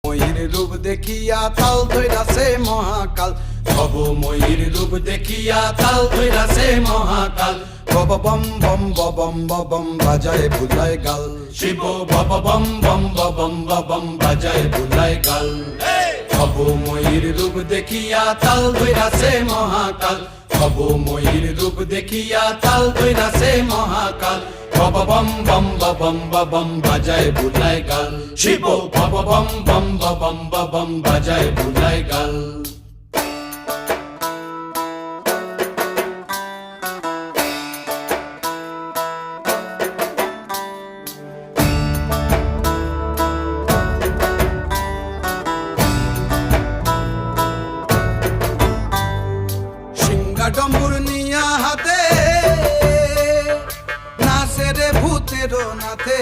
ময়ূর রূপ দেখিয়া তাল ধইরাছে মহাকাল, ভবময়ূর রূপ দেখিয়া তাল ধইরাছে মহাকাল। বব বম বম বম বম বাজায় বুলায় গাল, শিব বব বম বম বম বম বাজায় বুলায় গাল। ভবময়ূর রূপ দেখিয়া তাল ধইরাছে মহাকাল, ভবময়ূর রূপ দেখিয়া তাল ধইরাছে মহাকাল। বব বম বম বম বাজায় বুলায় গাল, শিব বব বম বম বম বাজায় বুলায় গাল। ডম্বুর নিয়া হাতে নাচে রে ভূতের নাথে।